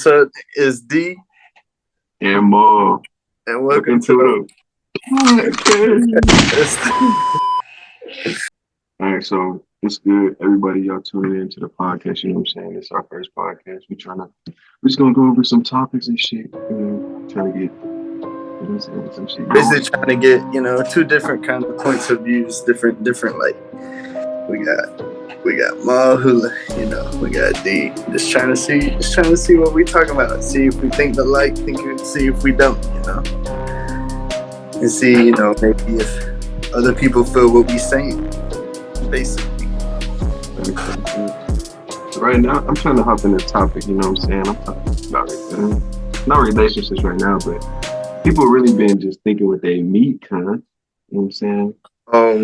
So is D, And more. and Welcome welcome to to the All right, so it's good. Everybody, y'all tuning into the podcast. You know what I'm saying? It's our first podcast. We're just gonna go over some topics and shit. Trying to get some shit basically going. trying to get two different kind of points of views, different like we got Ma who we got D, just trying to see what we talking about, see if we think alike, see if we don't, and see maybe if other people feel what we saying, basically. So right now, I'm trying to hop in the topic. You know what I'm saying? I'm talking about not relationships right now, but people really been just thinking with their meat, kind of. You know what I'm saying? Oh,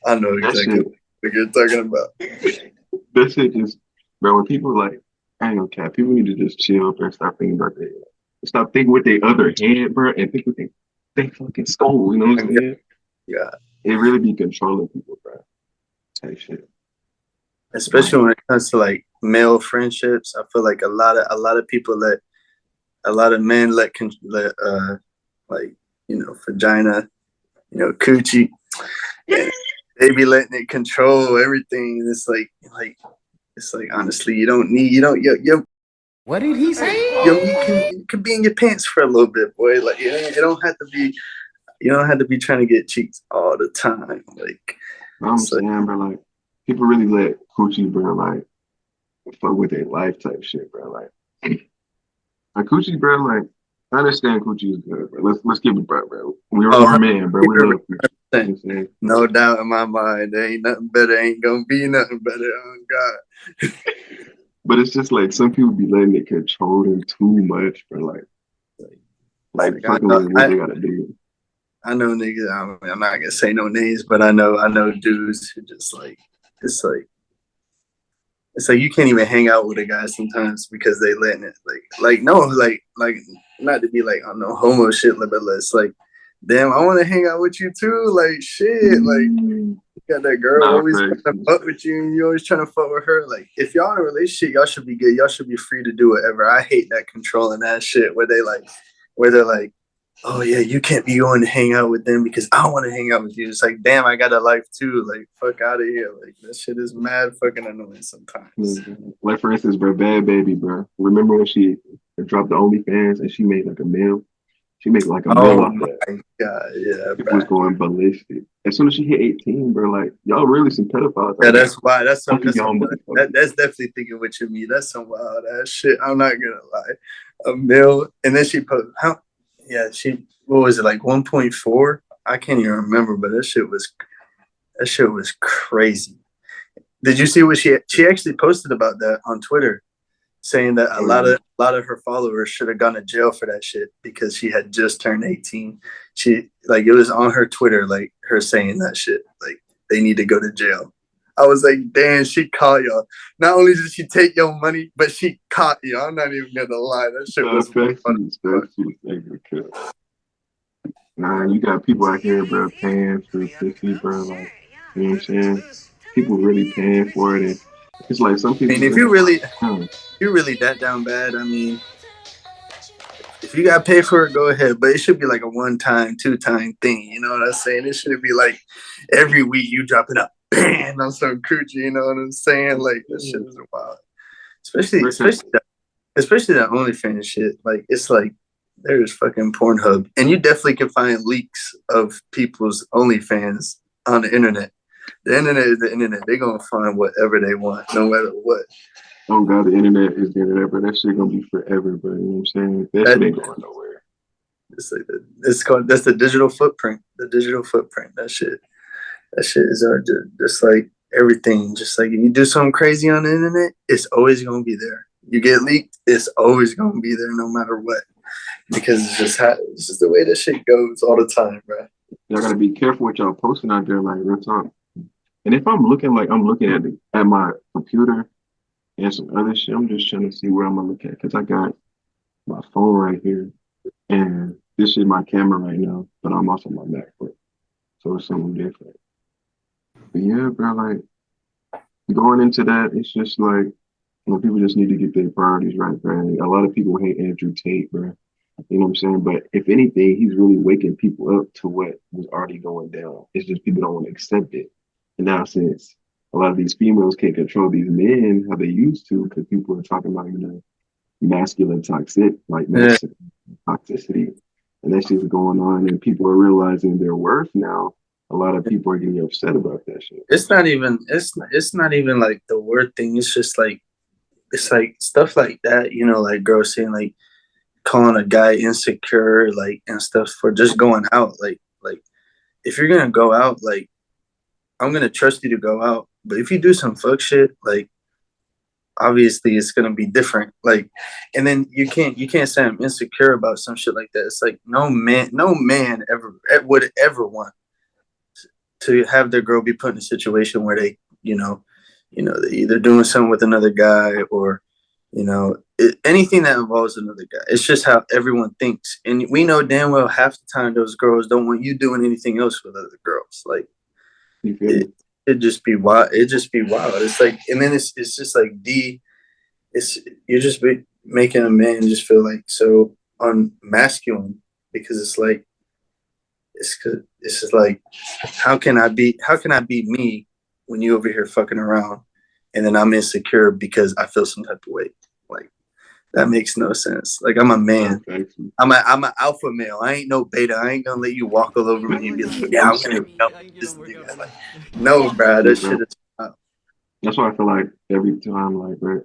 I know That exactly shit, what you're talking about. that shit just, bro. When people like, I ain't gonna cap. People need to just chill and stop thinking about their, stop thinking with their other hand, bro, and think with they fucking soul. You know what I'm saying? Yeah, It really be controlling people, bro. Type shit. especially when it comes to like male friendships. I feel like a lot of people a lot of men let like vagina, coochie, and they be letting it control everything. And it's like honestly, you don't What did he say? you can be in your pants for a little bit, boy. Like it don't have to be, you don't have to be trying to get cheeks all the time. Like I'm it's like, saying, bro, like people really let coochie, bro, like fuck with their life type shit, bro. Like coochie, bro, like I understand coochie is good, bro. Let's give it, bro. We're men, bro. We love coochie. You know what I'm saying? no doubt in my mind, there ain't nothing better, ain't gonna be nothing better. Oh God. But it's just like some people be letting it control them too much, bro. Like fucking with what they gotta do. I know niggas. I'm not gonna say no names, but I know dudes who just like it's like you can't even hang out with a guy sometimes because they letting it like no like not to be like on no homo shit, but it's like damn, I want to hang out with you too. Like shit, like you got that girl Nah, always facts. trying to fuck with you, and you always trying to fuck with her. Like if y'all in a relationship, y'all should be good. Y'all should be free to do whatever. I hate that controlling that shit where they're like, oh yeah, you can't be going to hang out with them because I want to hang out with you. It's like, damn, I got a life too. Like, fuck out of here. Like that shit is mad fucking annoying sometimes. Like for instance, bro, Bad Baby, bro. Remember when she dropped the OnlyFans and she made like a meal? She made like a meal Oh off my that. god, yeah, People bro. was going ballistic. As soon as she hit 18, bro, like y'all really some pedophiles Yeah, out here. that's why. Fuck y'all motherfuckers. That's definitely thinking what you mean. That's some wild ass shit. I'm not gonna lie. A mill, and then she put how? Yeah, she what was it like 1.4? I can't even remember, but that shit was crazy. Did you see what she actually posted about that on Twitter, saying that a lot of her followers should have gone to jail for that shit because she had just turned 18. She like it was on her Twitter, like her saying that shit, like they need to go to jail. I was like, damn, she caught y'all. Not only did she take your money, but she caught you. I'm not even gonna lie. That shit was fun. Nah, you got people out here, bro, paying for pussy, bro. Like, you know what I'm saying? People really paying for it. And it's like some I people mean, if really, you're really that down bad, I mean, if you got to pay for it, go ahead. But it should be like a one time, two-time thing. You know what I'm saying? It shouldn't be like every week you drop it up, bam, on some coochie. You know what I'm saying? Like that shit is wild. Especially that OnlyFans shit. Like it's like there's fucking Pornhub, and you definitely can find leaks of people's OnlyFans on the internet. The internet is the internet. They're gonna find whatever they want, no matter what. oh God, the internet is the internet, but that shit gonna be forever, bro. You know what I'm saying? That shit ain't going nowhere. It's like it's called that's the digital footprint. The digital footprint. That shit is just like everything. Just like if you do something crazy on the internet, it's always gonna be there. You get leaked, it's always gonna be there, no matter what. Because it's just the way this shit goes all the time, bro. Y'all gotta be careful what y'all posting out there, like real talk. And if I'm looking at my computer and some other shit, I'm just trying to see where I'm gonna look at because I got my phone right here and this is my camera right now, but I'm also my MacBook, so it's something different. But yeah, bro, like going into that, it's just like When people just need to get their priorities right, bro. A lot of people hate Andrew Tate, bro. You know what I'm saying? But if anything, he's really waking people up to what was already going down. It's just people don't want to accept it. And now, since a lot of these females can't control these men how they used to, because people are talking about, masculine Yeah. toxicity, and that shit's going on, and people are realizing their worth now. A lot of people are getting upset about that shit. It's not even like the word thing. It's just like it's like stuff like that, like girls saying like calling a guy insecure, like and stuff for just going out. Like if you're gonna go out, like I'm gonna trust you to go out. But if you do some fuck shit, like obviously it's gonna be different. Like and then you can't say I'm insecure about some shit like that. It's like no man ever would ever want to have their girl be put in a situation where they, they're either doing something with another guy or, anything that involves another guy. It's just how everyone thinks, and we know damn well half the time those girls don't want you doing anything else with other girls. Like You feel it, me? it just be wild. It just be wild. It's like, and then it's just like it's you're just making a man just feel like so unmasculine because it's like it's just like how can I be me when you over here fucking around and then I'm insecure because I feel some type of way. Like that makes no sense. Like I'm a man. Exactly. I'm an alpha male. I ain't no beta. I ain't gonna let you walk all over me and be like, yeah, I'm I'm gonna saying, help this nigga. Like, no, bro, yeah, that bro. shit is That's why I feel like every time, like, bro,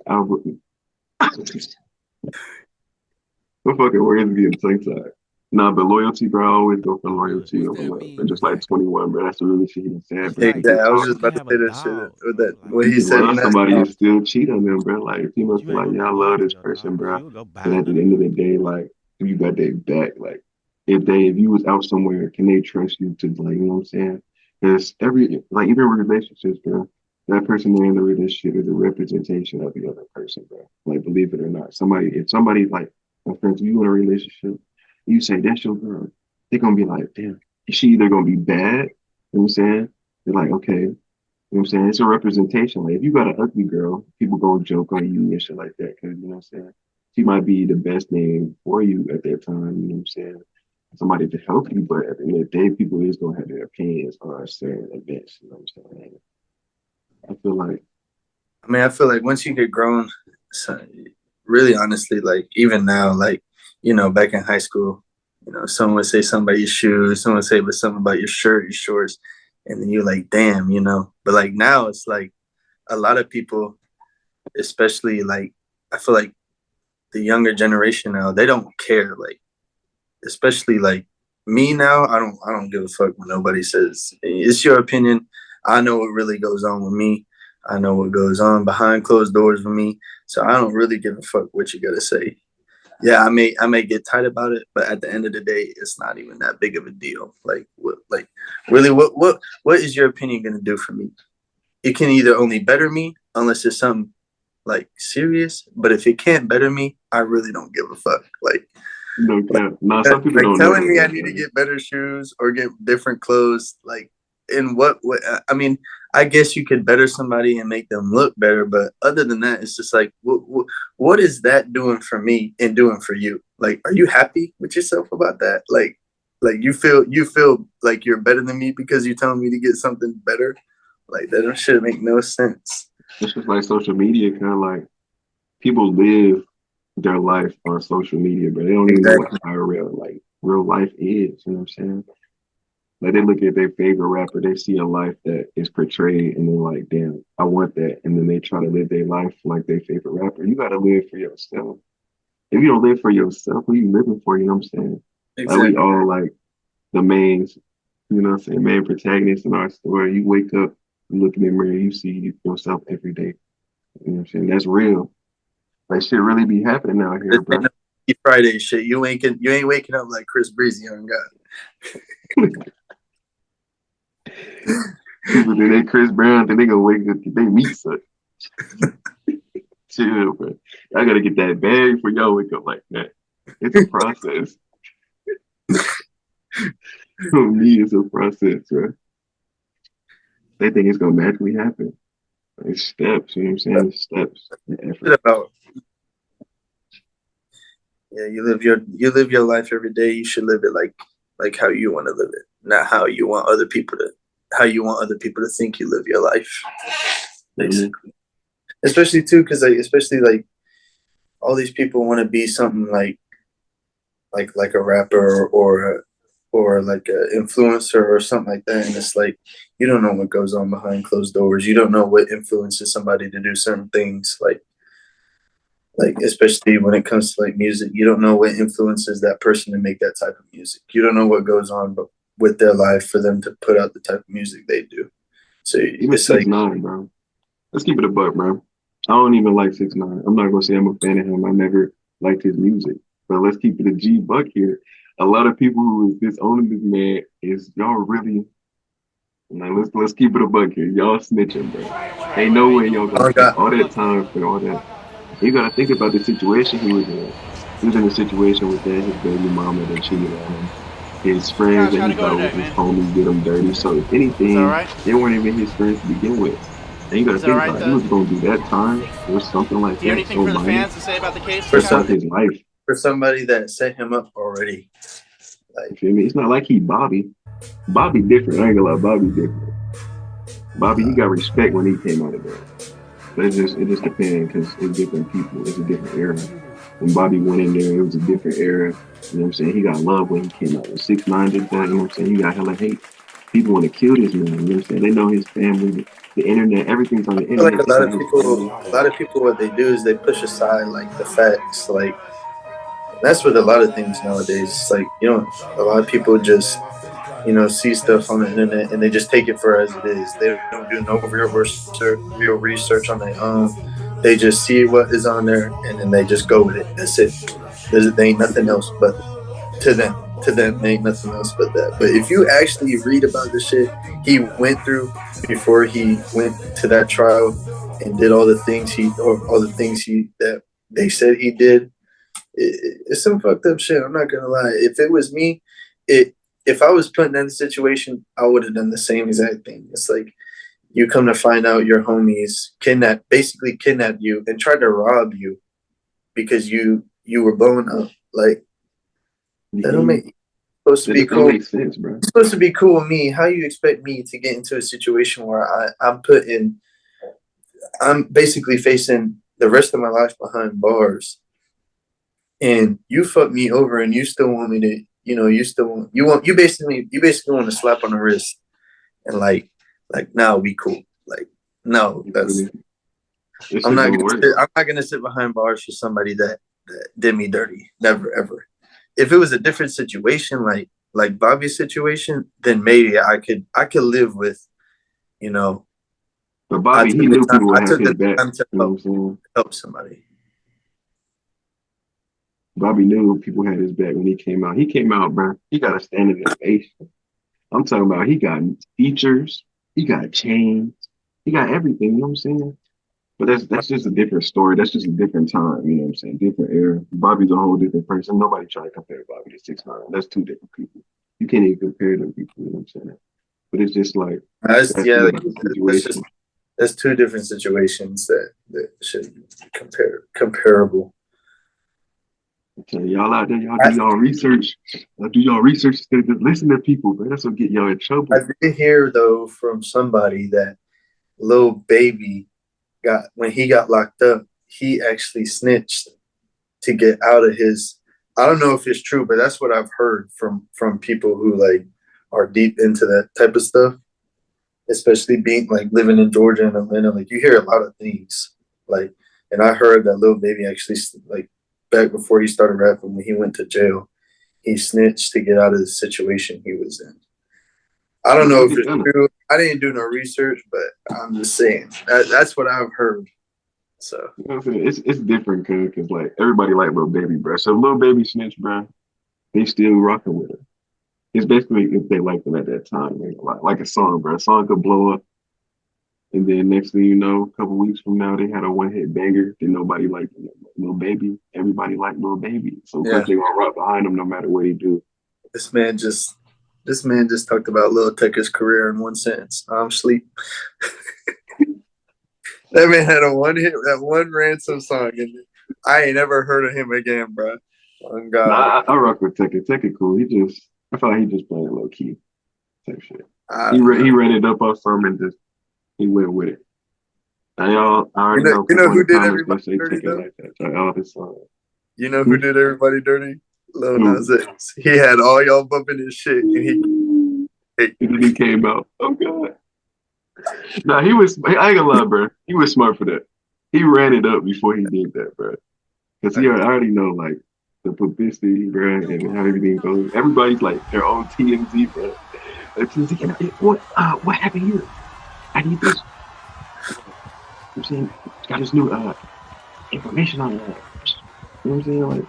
what fucking words getting tongue tied. Nah, but loyalty, bro, I always go for loyalty over love. And just like 21, bro, that's the really shit he said, bro. exactly. People I was talk, just about to say that shit with that what you he can said in love that somebody song. and still cheat on them, bro. Like, females feel like, yeah, I love this person, bro. But at the end of the day, like, you got their back. Like, if you was out somewhere, can they trust you to, like, you know what I'm saying? Because even relationships, bro, that person in the relationship is a representation of the other person, bro. Like, believe it or not, if somebody, like, my friends, you in a relationship, you say, that's your girl, they're going to be like, damn, is she either going to be bad? You know what I'm saying? They're like, okay. You know what I'm saying? It's a representation. Like, if you got an ugly girl, people gonna joke on you and shit like that. Cause, you know what I'm saying? She might be the best name for you at that time. You know what I'm saying? Somebody to help you, but at the end of the day, people is gonna have their opinions on certain events. You know what I'm saying? I feel like, I mean, I feel like once you get grown, so really honestly, like even now, like, back in high school, someone would say something about your shoes, someone would say something about your shirt, your shorts, and then you're like, damn, But like now it's like a lot of people, especially like I feel like the younger generation now, they don't care. Like, especially like me now, I don't give a fuck what nobody says. It's your opinion. I know what really goes on with me. I know what goes on behind closed doors with me. So I don't really give a fuck what you gotta say. Yeah, I may get tight about it, but at the end of the day, it's not even that big of a deal. Like really what is your opinion gonna do for me? It can either only better me unless it's something like serious, but if it can't better me, I really don't give a fuck. no Like cap. Nah, some people like don't know telling that me I though, need to bro. get better shoes or get different clothes, like in what I mean, I guess you could better somebody and make them look better, but other than that, it's just like what is that doing for me and doing for you? Like, are you happy with yourself about that? Like you feel like you're better than me because you're telling me to get something better? Like that should make no sense. It's just like social media, kind of like people live their life on social media, but they don't even know what Exactly. how real life is. You know what I'm saying? Like they look at their favorite rapper, they see a life that is portrayed, and they're like, "Damn, I want that." And then they try to live their life like their favorite rapper. You got to live for yourself. If you don't live for yourself, who you living for? You know what I'm saying? Like we Exactly. all like the main, you know what I'm saying, main protagonists in our story. You wake up, you look in the mirror, you see yourself every day. You know what I'm saying? That's real. Like shit really be happening out This here, ain't bro. no Friday shit. You ain't waking up like Chris Breezy on People think they Chris Brown, think they gonna wake up, they meet such. Chill, bro. I gotta get that bag for y'all wake up like that. It's a process. For me, it's a process, bro. They think it's gonna magically happen. It's steps, you know what I'm saying? It's steps. The Shit effort. about yeah, you live your life every day. You should live it like how you want to live it, not how you want other people to think you live your life. You know what I mean? Basically, especially too, because especially like all these people want to be something like a rapper or like an influencer or something like that, and it's like you don't know what goes on behind closed doors. You don't know what influences somebody to do certain things, like especially when it comes to like music. You don't know what influences that person to make that type of music. You don't know what goes on but with their life for them to put out the type of music they do. So Even it's six like nine, bro. Let's keep it a buck, bro. I don't even like 6ix9ine. I'm not gonna say I'm a fan of him. I never liked his music. But let's keep it a G buck here. A lot of people who is disowning this man is y'all really like let's keep it a buck here. Y'all snitching, bro. Ain't no way y'all I gonna don't take got all that time for all that. You gotta think about the situation he was in. He was in a situation with that his baby mama that cheated on him. His friends Gosh, that how'd he it go thought was today, his man? homies did him dirty. So if Is that all anything, right? they weren't even his friends to begin with. And you gotta Is that all think right, about it. He though? was gonna do that time for something like Do you have that, anything so for the minor, fans to say about the case, for to Kyle? start something his life. for somebody that set him up already. You Like feel me? It's not like he Bobby. Bobby different. I ain't gonna lie, Bobby different. Bobby, he got respect when he came out of there. But it just depends because it's different people. It's a different era. When Bobby went in there, it was a different era. You know what I'm saying? He got love when he came out. When 6ix9ine did that, you know what I'm saying? He got hella hate. People want to kill this man. You know what I'm saying? They know his family, the internet, everything's on the I feel like internet. They got his family. a lot of people, what they do is they push aside like the facts. Like that's with a lot of things nowadays. It's like a lot of people just see stuff on the internet and they just take it for as it is. They don't do no real research on their own. They just see what is on there and then they just go with it. That's it. There ain't nothing else but to them. To them, there ain't nothing else but that. But if you actually read about the shit he went through before he went to that trial and did all the things he that they said he did, it's some fucked up shit. I'm not gonna lie. If it was me, it if I was put in that situation, I would have done the same exact thing. It's like you come to find out your homies basically kidnapped you and tried to rob you because you were blown up. Like You that feel don't me? make supposed to That be just don't cool. make sense, bro. Supposed to be cool with me. How you expect me to get into a situation where I'm basically facing the rest of my life behind bars and you fuck me over and you still want me to you basically want to slap on the wrist and now we cool. Like no, You feel me? This shit don't work. I'm not gonna sit behind bars for somebody that did me dirty. Never ever. If it was a different situation like Bobby's situation, then maybe I could live with, you know, But Bobby, he knew people would I have took his the back. time to You know what I'm saying? help somebody. Bobby knew people had his back when he came out. He came out, bro. He got a standing ovation. I'm talking about he got features, he got chains, he got everything, you know what I'm saying? But that's just a different story. That's just a different time, you know what I'm saying? Different era. Bobby's a whole different person. Nobody try to compare Bobby to 6ix9ine. That's two different people. You can't even compare them people, you know what I'm saying? But it's just like That's that's yeah, the like about the that's just situation. that's two different situations that should be comparable. So y'all out there, y'all I, do y'all research. Y'all do y'all research instead of just listen to people, bro. That's what get y'all in I trouble. did hear though from somebody that little baby got when he got locked up, he actually snitched to get out of his. I don't know if it's true, but that's what I've heard from people who like are deep into that type of stuff, especially being like living in Georgia and Atlanta. Like you hear a lot of things. Like, and I heard that little baby actually like back before he started rapping when he went to jail, he snitched to get out of the situation he was in. I don't But know look if at it's Gunna. true. I didn't do no research, but I'm just saying that's what I've heard. So You know what I'm saying? It's different because like everybody like Lil Baby, bro. So Lil Baby snitch, bro, they still rocking with it. It's basically if they liked them at that time, like a song, bro. A song could blow up, and then next thing you know, a couple weeks from now, they had a one hit banger. Then nobody liked them. Lil Baby. Everybody liked Lil Baby, so of course yeah, they gonna rock behind him no matter what he do. this man just this man just talked about Lil Tecca's career in one sentence. I'm sleep. That man had a one hit, that one ransom song, and I ain't never heard of him again, bro. Oh God, Nah, I rock with Tech. Tech cool. I feel like he just playing low key type shit. I He don't he know. ran it up on some and just he went with it. I already know You people know in the who did comments gonna everybody say dirty Tech it though? like that. Like, all this You know who who, did everybody dirty? Lil who? Nas X. He had all y'all bumping his shit, and he And then he came out. Oh god. Nah, he was. I ain't gonna lie, bro. He was smart for that. He ran it up before he did that, bro. Because I already know like the publicity, bro, and how everything goes. Everybody's like their own TMZ, bro. Like, TMZ, what happened here? I need this. I'm saying, got this new information on that. You know what I'm saying? Like,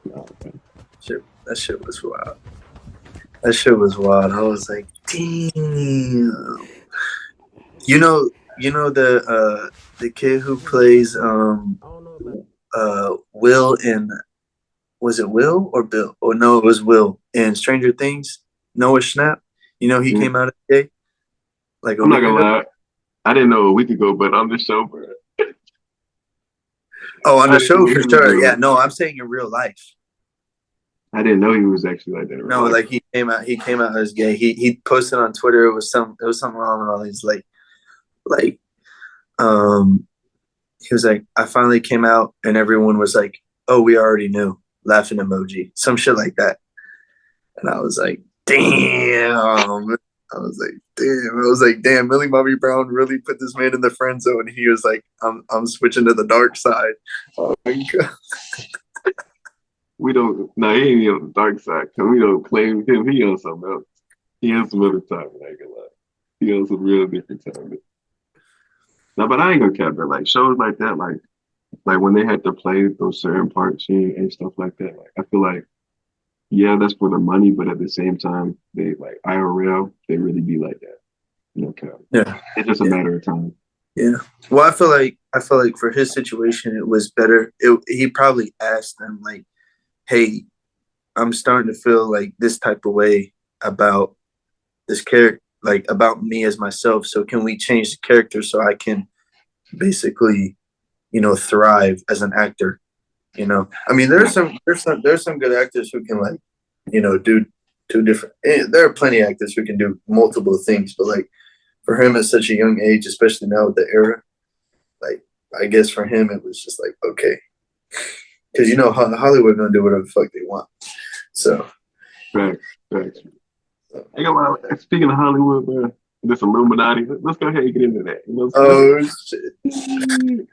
nah, man. that shit was wild. That shit was wild. I was like, damn. You know the kid who plays Will in, was it Will or Bill? Oh no, it was Will in Stranger Things. Noah Schnapp. You know he Mhm. came out gay like a I'm not week gonna ago. lie. I didn't know a week ago, but on the show, bro, Oh, on I the didn't show know for he was sure. Yeah, gay. no, I'm saying in real life. I didn't know he was actually like that in real No, life. like he came out as gay. He posted on Twitter. It was something along all these like um he was like, I finally came out and everyone was like, oh, we already knew, laughing emoji, some shit like that. And I was like, damn. I was like, damn, Millie Bobby Brown really put this man in the friend zone. He was like, I'm switching to the dark side. Oh my God. We don't. No, he ain't on the dark side. Cause we don't claim him. He on something else. He on some other time. I ain't gonna lie. He on some real different time. No, but I ain't gonna cap that. Like shows like that, like when they had to play those certain parts and stuff like that. Like I feel like yeah, that's for the money, but at the same time, they like IRL, they really be like that. No cap. Yeah. It's just a Yeah. matter of time. Yeah. Well, I feel like for his situation, it was better. He probably asked them like, "Hey, I'm starting to feel like this type of way about this character, like about me as myself. So can we change the character so I can basically, thrive as an actor? I mean, there's some good actors who can like, do two different. There are plenty of actors who can do multiple things, but like for him at such a young age, especially now with the era, like I guess for him it was just like okay, because Hollywood gonna do whatever the fuck they want. So Facts, facts. I ain't gonna lie. Speaking of Hollywood, man, this Illuminati. Let's go ahead and get into that. You know what I'm oh shit. saying?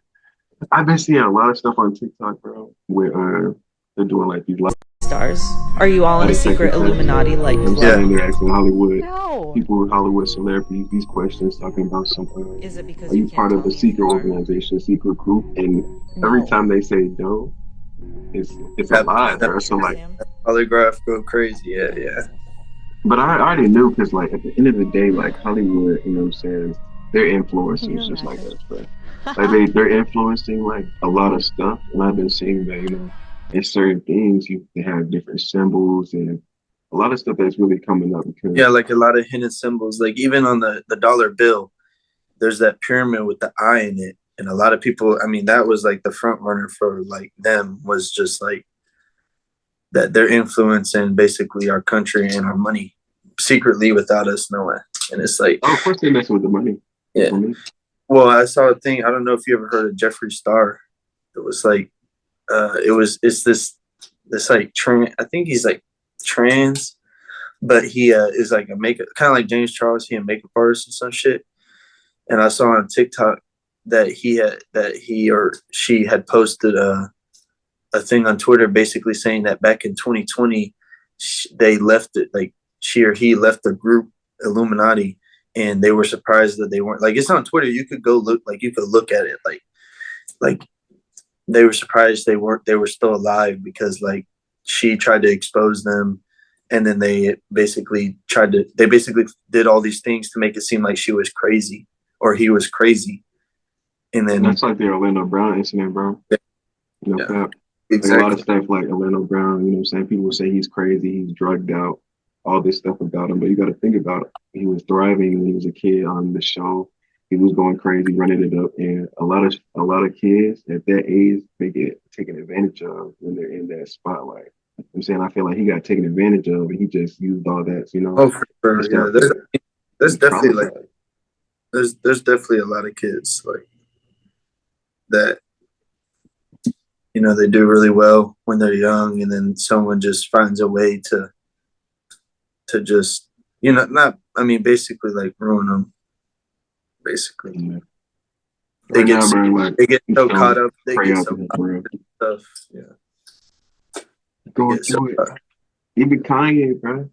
I've been seeing a lot of stuff on TikTok, bro, where they're doing like these live Stars. Are you all in a secret tests. Illuminati like You know what I'm club? saying? They're asking Hollywood No. people, Hollywood celebrities, these questions, talking about some. Is it because Are you you can't part of tell a me secret you are? organization, secret group? And every No. time they say no, it's a That, lie, that bro. So like, Sam? polygraph go crazy. Yeah, yeah. but I already knew because like at the end of the day, like Hollywood, you know what I'm saying? They're Can influencers you just like imagine? us, bro. Like they're influencing like a lot of stuff, and I've been seeing that in certain things they have different symbols and a lot of stuff that's really coming up Yeah, because like a lot of hidden symbols. Like even on the dollar bill, there's that pyramid with the eye in it. And a lot of people, I mean, that was like the front runner for like them was just like that they're influencing basically our country and our money secretly without us knowing. And it's like, oh, of course they mess with the money. yeah. Well, I saw a thing. I don't know if you ever heard of Jeffree Star. It was like, it's this like trans. I think he's like trans, but he is like a makeup, kind of like James Charles. He a makeup artist and some shit. And I saw on TikTok that he or she had posted a thing on Twitter basically saying that back in 2020 they left it, like she or he left the group Illuminati, and they were surprised that they weren't, like, it's on Twitter, you could go look, like you could look at it, like they were surprised they were still alive because like she tried to expose them, and then they basically did all these things to make it seem like she was crazy or he was crazy, and And then that's like the Orlando Brown incident, bro. yeah, Cap. Like a lot of exactly. stuff like Orlando Brown, you know what I'm saying? People say he's crazy, he's drugged out, all this stuff about him. But you got to think about it. He was thriving when he was a kid on the show. he was going crazy, running it up, and a lot of kids at that age they get taken advantage of when they're in that spotlight. I'm saying I feel like he got taken advantage of, and he just used all that, Oh, for and sure. Yeah, stuff. there's definitely like Traumatized. there's definitely a lot of kids like that. They do really well when they're young, and then someone just finds a way to just not. I mean, basically like ruin them. Basically, Yeah. they Right get now, bro, like they get I'm so telling caught you, up. They pray get out so to him, caught bro. up in stuff. Yeah, they Going get so. through it. Even Kanye, bro,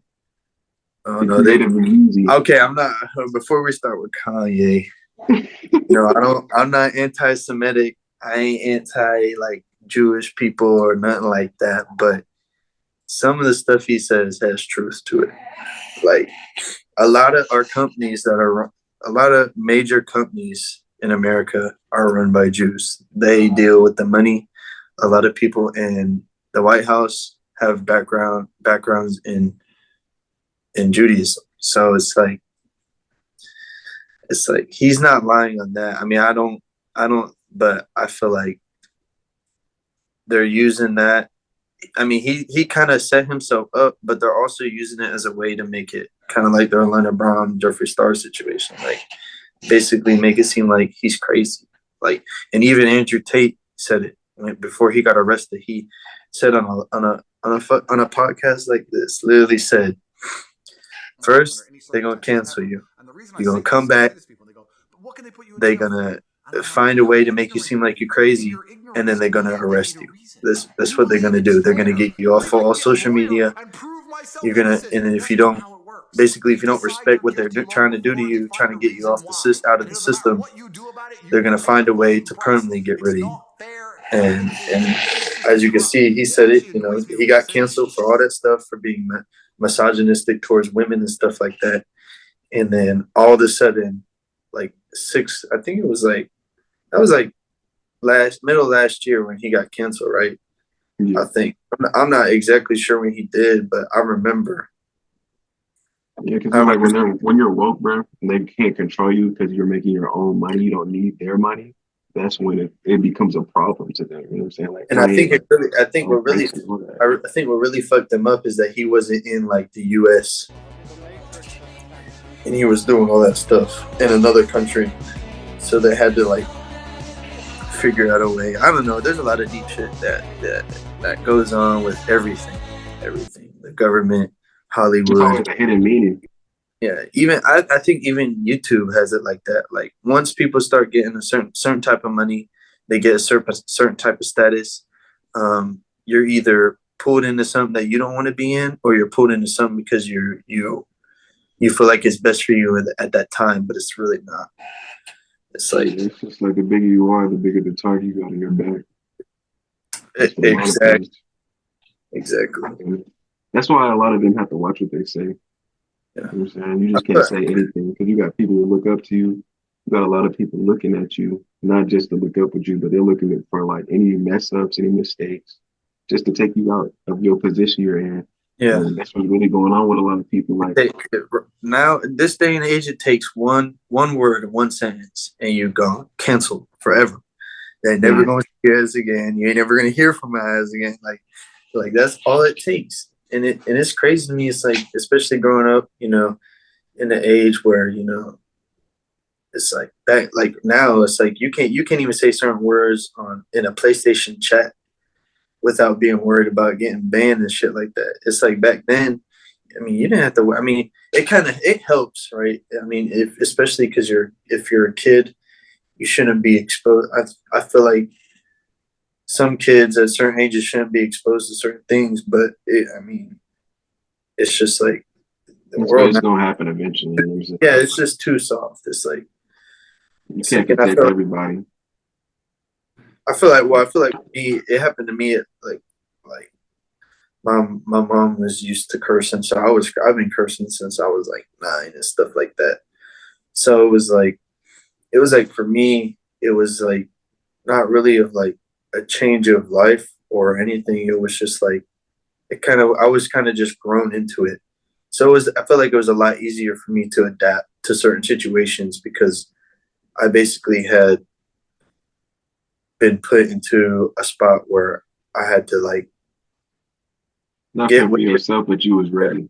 Oh the no, they. creative and easy. Okay, I'm not. Before we start with Kanye, I don't. I'm not anti-Semitic. I ain't anti like Jewish people or nothing like that. But some of the stuff he says has truth to it. Like a lot of our companies a lot of major companies in America are run by Jews. They deal with the money. A lot of people in the White House have backgrounds in Judaism. So it's like he's not lying on that. I mean, I don't, but I feel like they're using that. I mean, he kind of set himself up, but they're also using it as a way to make it kind of like the Orlando Brown, Jeffree Star situation. Like, basically make it seem like he's crazy. Like, and even Andrew Tate said it before he got arrested. He said on a podcast like this, literally said, first they're gonna cancel you. You're gonna come back. They're gonna find a way to make you seem like you're crazy, and then they're gonna arrest you. That's what they're gonna do. They're gonna get you off all social media. And then if you don't, basically, if you don't respect what they're trying to do to you, trying to get you out of the system, they're gonna find a way to permanently get rid of you. And as you can see, he said it. He got canceled for all that stuff for being misogynistic towards women and stuff like that. And then all of a sudden, like I think it was like that was like middle last year when he got canceled, right? Yeah, I think I'm not exactly sure when he did, but I remember. yeah, because I it's like remember. when you're woke, bro, and they can't control you because you're making your own money. You don't need their money. That's when it becomes a problem to them. You know what I'm saying? Like And I Kanye, think like I think all what really, gangster, all that. I think what really fucked him up is that he wasn't in like the U.S. and he was doing all that stuff in another country, so they had to like figure out a way. I don't know. There's a lot of deep shit that goes on with everything. The government, It's always Hollywood. a hidden meaning. Yeah, even I think even YouTube has it like that. Like once people start getting a certain type of money, they get a certain type of status. You're either pulled into something that you don't want to be in, or you're pulled into something because you feel like it's best for you at that time, but it's really not. It's like Yeah, it's just like the bigger you are, the bigger the target you got on your back. That's what a lot of exactly, things. exactly. And that's why a lot of them have to watch what they say. Yeah. You know what I'm saying? You just can't But say anything because you got people who look up to you. You got a lot of people looking at you, not just to look up at you, but they're looking for like any mess ups, any mistakes, just to take you out of your position you're in. yeah, And that's what's really going on with a lot of people. Like, now this day and age, it takes one word, one sentence, and you're gone, canceled forever. They're never yeah, going to see us again. You ain't never going to hear from us again. Like that's all it takes. And it's crazy to me. It's like, especially growing up, in the age where it's like that. Like now, it's like you can't even say certain words in a PlayStation chat without being worried about getting banned and shit like that. It's like back then. I mean, you didn't have to. I mean, it helps, right? I mean, especially because if you're a kid, you shouldn't be exposed. I feel like some kids at certain ages shouldn't be exposed to certain things, but I mean, it's just like the that's what world it's now. gonna happen eventually. You know what I'm saying? Yeah, it's just too soft. You It's can't like, and protect everybody. I feel like me. It happened to me at like my mom was used to cursing, so I've been cursing since I was like 9 and stuff like that. So it was like for me, it was like not really of like a change of life or anything. It was just like I was kind of just grown into it. So I felt like it was a lot easier for me to adapt to certain situations because I basically had been put into a spot where I had to like Not get fend for with it. yourself, but you was ready.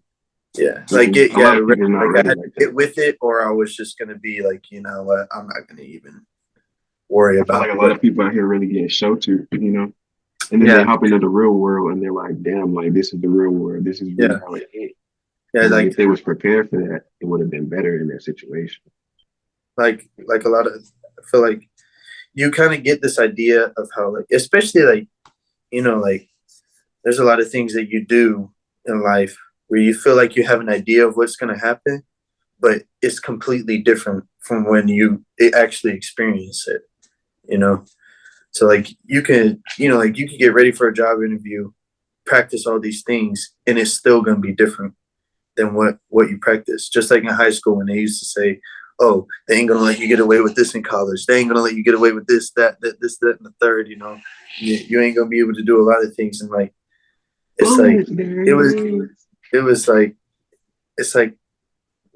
Like get A lot of re- people are not like I ready had like to get that. with it, or I was just gonna be like, you know what, I'm not gonna even worry I feel like about a lot what. of people out here really getting sheltered, you know, and then they Yeah, hop into the real world and they're like, damn, like this is the real world. This is really yeah, how it is. yeah. And like if they was prepared for that, it would have been better in that situation. Like a lot of, I feel like you kind of get this idea of how like, especially like, like there's a lot of things that you do in life where you feel like you have an idea of what's gonna happen, but it's completely different from when you actually experience it. You know, so like you can, like you can get ready for a job interview, practice all these things, and it's still gonna be different than what you practice. Just like in high school when they used to say, "Oh, they ain't gonna let you get away with this in college. They ain't gonna let you get away with this, that, and the third." You ain't gonna be able to do a lot of things. And like, it's like Bullets, there it it was, is. it was like it's like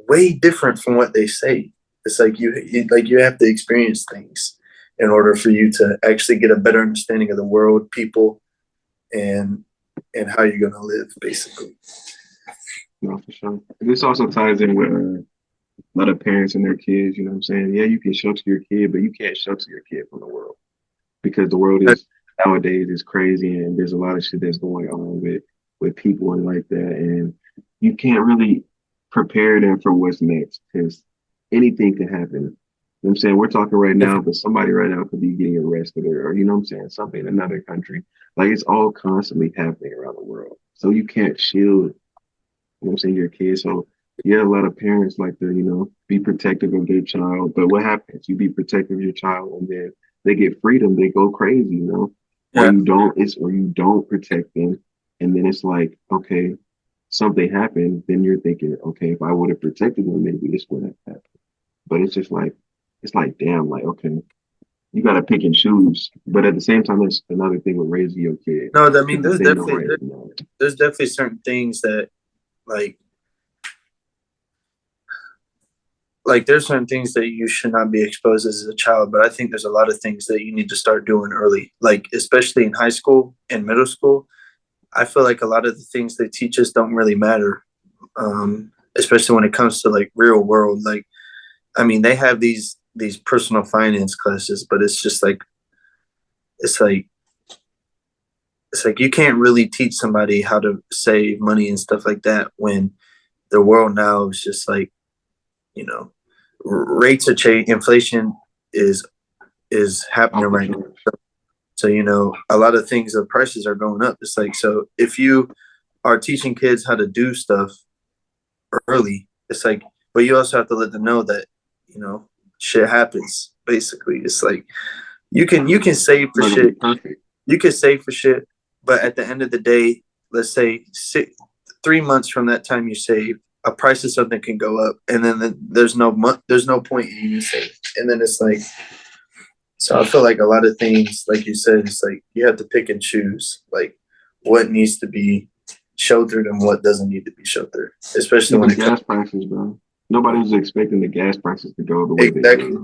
way different from what they say. It's like you have to experience things in order for you to actually get a better understanding of the world, people, and how you're gonna live, basically. No, for sure. This also ties in with a lot of parents and their kids. You know what I'm saying? Yeah, you can shelter your kid, but you can't shelter your kid from the world because the world is nowadays is crazy and there's a lot of shit that's going on with people and like that, and you can't really prepare them for what's next because anything can happen. You know what I'm saying? We're talking right now, but somebody right now could be getting arrested or you know what I'm saying, something in another country. Like it's all constantly happening around the world. So you can't shield, you know what I'm saying, your kids. So yeah, a lot of parents like to, be protective of their child. But what happens? You be protective of your child and then they get freedom, they go crazy, or Yeah. you don't protect them. And then it's like, okay, something happened, then you're thinking, okay, if I would have protected them, maybe this wouldn't have happened. But it's like, damn, like, okay, you gotta pick and choose. But at the same time, that's another thing with raising your kid. No, I mean, Because they know right from wrong. there's definitely certain things that like there's certain things that you should not be exposed as a child, but I think there's a lot of things that you need to start doing early, like especially in high school and middle school. I feel like a lot of the things they teach us don't really matter, especially when it comes to like real world. Like, I mean, they have these personal finance classes, but it's just like it's like it's like you can't really teach somebody how to save money and stuff like that when the world now is just like, you know, rates are change. Inflation is happening Oh, for right now. sure. So, a lot of things, the prices are going up. It's like, so if you are teaching kids how to do stuff early, it's like, but you also have to let them know that, shit happens. Basically, it's like you can save for Not gonna be shit. perfect. You can save for shit, but at the end of the day, let's say 3 months from that time you save, a price of something can go up, and then there's no point in you saving. And then it's like, so I feel like a lot of things, like you said, it's like you have to pick and choose, like what needs to be sheltered and what doesn't need to be sheltered, especially when Even it comes. gas prices, bro. Nobody was expecting the gas prices to go the way they Exactly. did.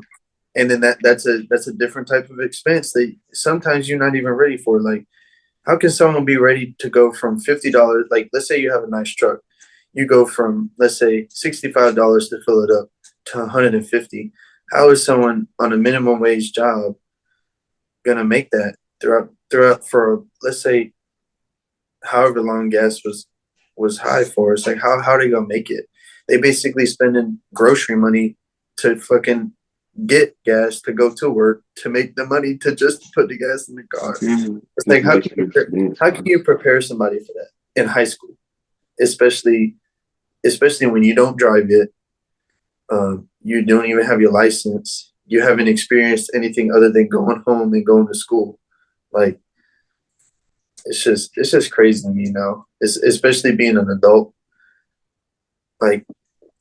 And then that's a different type of expense that sometimes you're not even ready for. Like, how can someone be ready to go from $50? Like, let's say you have a nice truck, you go from, let's say, $65 to fill it up to 150. How is someone on a minimum wage job gonna make that throughout for, let's say, however long gas was high for? It's like, how are they gonna make it? They basically spending grocery money to fucking get gas to go to work to make the money to just put the gas in the car. It's like, how can you prepare somebody for that in high school, especially when you don't drive yet, you don't even have your license, you haven't experienced anything other than going home and going to school. Like, it's just crazy to me now. It's, especially being an adult. Like,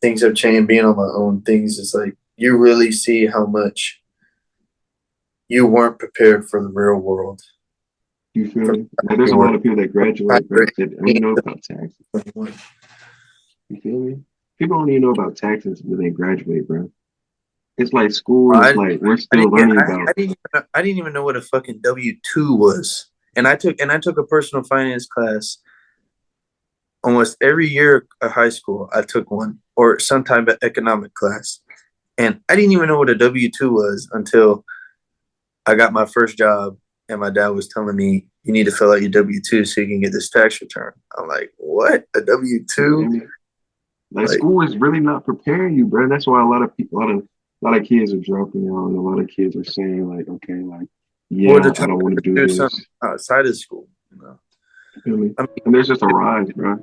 things have changed. Being on my own, things is like you really see how much you weren't prepared for the real world. You feel me? Like, there's a lot of people that graduate, bro, that don't even know about taxes. You feel me? People don't even know about taxes when they graduate, bro. it's like school is like we're still learning about. I didn't even know what a fucking W-2 was. And I took a personal finance class almost every year of high school. I took one or some type of economic class. And I didn't even know what a W-2 was until I got my first job and my dad was telling me you need to fill out your W-2 so you can get this tax return. I'm like, what? A W-2? Like school is really not preparing you, bro. That's why a lot of people, a lot of kids are dropping out, and a lot of kids are saying like, okay, like, yeah, Or to I don't want to do this. something outside of school, you know. You know what I mean? I mean, And there's just a rise, bro. A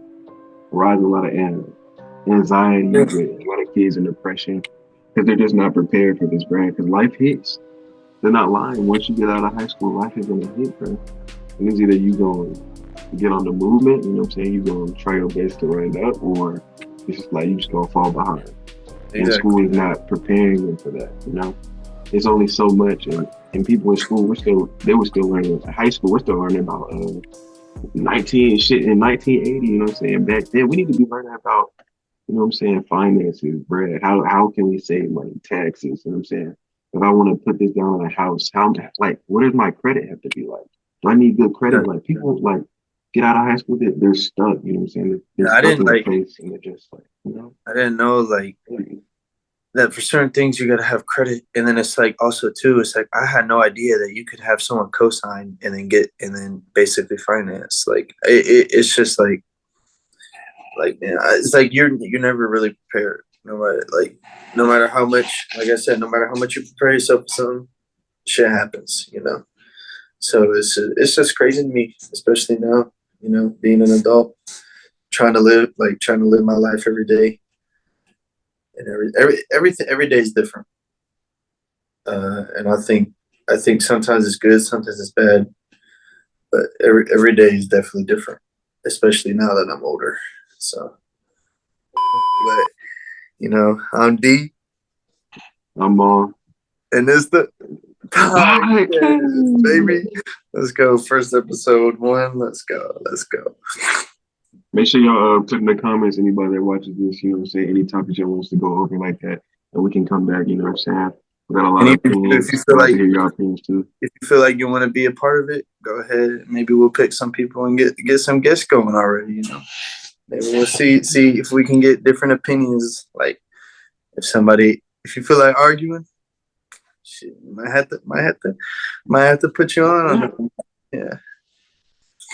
rise of a lot of anxiety with a lot of kids in depression because they're just not prepared for this, bro. Because life hits. They're not lying. Once you get out of high school, life is gonna hit, bro. And it's either you gonna get on the movement, you know what I'm saying? You gonna try your best to run it up, or it's just like you just gonna fall behind. And school is not preparing them for that, you know. It's only so much, and people in school, they were still learning. High school, we're still learning about 1980. You know what I'm saying? Back then, we need to be learning about, you know what I'm saying, finances, bread. How can we save money, taxes? You know what I'm saying? If I want to put this down on a house, what does my credit have to be like? Do I need good credit? Like people like get out of high school, they're stuck. You know what I'm saying? They're stuck in a place, and they're just like, you know. I didn't know like that for certain things you gotta have credit, and then it's like also too, it's like I had no idea that you could have someone co-sign and then basically finance. Like it's just like man, it's like you're never really prepared. No matter how much, like I said, no matter how much you prepare yourself for something, shit happens, you know. So it's just crazy to me, especially now, you know, being an adult, trying to live my life every day. And every day is different. And I think sometimes it's good, sometimes it's bad, but every day is definitely different, especially now that I'm older. So, but you know, I'm D, I'm and it's the podcast, baby. Let's go. First episode 1. Let's go. Make sure y'all put in the comments anybody that watches this, you know what I'm saying, any topics y'all wants to go over like that, and we can come back, you know what I'm saying. We got a lot of opinions. If you feel like to hear your opinions too. If you feel like you want to be a part of it, go ahead. Maybe we'll pick some people and get some guests going already, you know. Maybe we'll see if we can get different opinions. Like if you feel like arguing, shit, might have to put you on. Yeah.